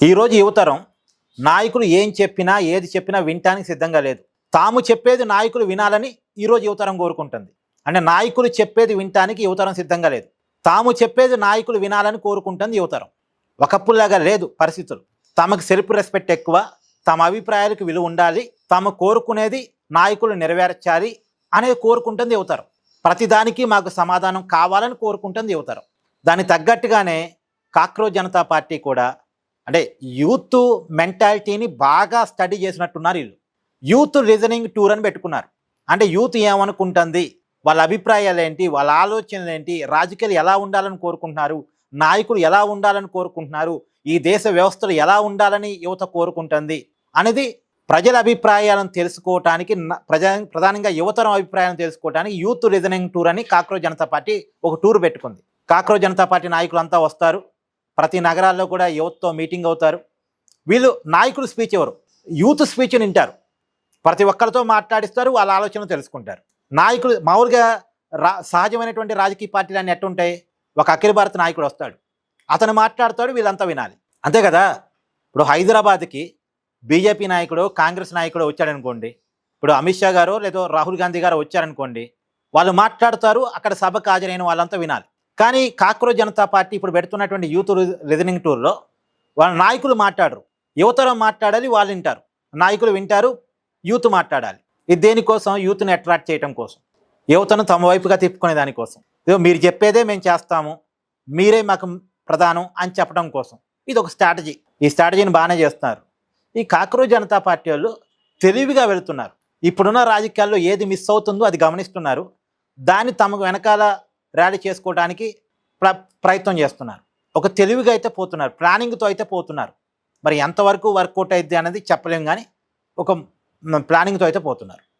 ఈరోజు యువతరం నాయకులు ఏం చెప్పినా ఏది చెప్పినా వినటానికి సిద్ధంగా లేదు. తాము చెప్పేది నాయకులు వినాలని ఈరోజు యువతరం కోరుకుంటుంది. అంటే నాయకులు చెప్పేది వినటానికి యువతరం సిద్ధంగా లేదు. తాము చెప్పేది నాయకులు వినాలని కోరుకుంటుంది యువతరం. ఒకప్పుడులాగా లేదు పరిస్థితులు. తమకు సెల్ఫ్ రెస్పెక్ట్ ఎక్కువ, తమ అభిప్రాయాలకు విలువ ఉండాలి, తాము కోరుకునేది నాయకులు నెరవేర్చాలి అనేది కోరుకుంటుంది యువతరం. ప్రతిదానికి మాకు సమాధానం కావాలని కోరుకుంటుంది యువతరం. దానికి తగ్గట్టుగానే కాక్రోజ్ జనతా పార్టీ కూడా అంటే యూత్ మెంటాలిటీని బాగా స్టడీ చేసినట్టున్నారు వీళ్ళు. యూత్ లిజనింగ్ టూర్ అని పెట్టుకున్నారు. అంటే యూత్ ఏమనుకుంటుంది, వాళ్ళ అభిప్రాయాలు ఏంటి, వాళ్ళ ఆలోచనలు ఏంటి, రాజకీయాలు ఎలా ఉండాలని కోరుకుంటున్నారు, నాయకులు ఎలా ఉండాలని కోరుకుంటున్నారు, ఈ దేశ వ్యవస్థలు ఎలా ఉండాలని యువత కోరుకుంటుంది అనేది ప్రజల అభిప్రాయాలను తెలుసుకోవటానికి, ప్రధానంగా యువతరం అభిప్రాయాలను తెలుసుకోవటానికి యూత్ లిజనింగ్ టూర్ అని కాక్రోజ్ జనతా పార్టీ ఒక టూర్ పెట్టుకుంది. కాక్రోజ్ జనతా పార్టీ నాయకులు అంతా వస్తారు. ప్రతి నగరాల్లో కూడా యువతతో మీటింగ్ అవుతారు. వీళ్ళు నాయకులు స్పీచ్ ఎవరు, యూత్ స్పీచ్ని వింటారు. ప్రతి ఒక్కరితో మాట్లాడిస్తారు, వాళ్ళ ఆలోచనలు తెలుసుకుంటారు. నాయకులు మామూలుగా సహజమైనటువంటి రాజకీయ పార్టీలన్నీ ఎట్టుంటాయి, ఒక అఖిల భారత నాయకుడు వస్తాడు, అతను మాట్లాడతాడు, వీళ్ళంతా వినాలి, అంతే కదా. ఇప్పుడు హైదరాబాద్కి బీజేపీ నాయకుడు, కాంగ్రెస్ నాయకుడు వచ్చాడనుకోండి, ఇప్పుడు అమిత్ షా గారు లేదా రాహుల్ గాంధీ గారు వచ్చారనుకోండి, వాళ్ళు మాట్లాడతారు, అక్కడ సభకు హాజరైన వాళ్ళంతా వినాలి. కానీ కాక్రోజ్ జనతా పార్టీ ఇప్పుడు పెడుతున్నటువంటి యూత్ లిజనింగ్ టూర్లో వాళ్ళ నాయకులు మాట్లాడరు, యువతరం మాట్లాడాలి, వాళ్ళు వింటారు. నాయకులు వింటారు, యూత్ మాట్లాడాలి. ఇది దేనికోసం? యూత్ని అట్రాక్ట్ చేయడం కోసం, యువతను తమ వైపుగా తిప్పుకునే దానికోసం. మీరు చెప్పేదే మేము చేస్తాము, మీరే మాకు ప్రధానం అని చెప్పడం కోసం ఇది ఒక స్ట్రాటజీ. ఈ స్ట్రాటజీని బాగానే చేస్తున్నారు. ఈ కాక్రోజ్ జనతా పార్టీ వాళ్ళు తెలివిగా వెళుతున్నారు. ఇప్పుడున్న రాజకీయాల్లో ఏది మిస్ అవుతుందో అది గమనిస్తున్నారు. దాన్ని తమకు వెనకాల ర్యాలీ చేసుకోవడానికి ప్రయత్నం చేస్తున్నారు. ఒక తెలివిగా అయితే పోతున్నారు, ప్లానింగ్తో అయితే పోతున్నారు. మరి ఎంతవరకు వర్కౌట్ అయింది అనేది చెప్పలేము, కానీ ఒక ప్లానింగ్తో అయితే పోతున్నారు.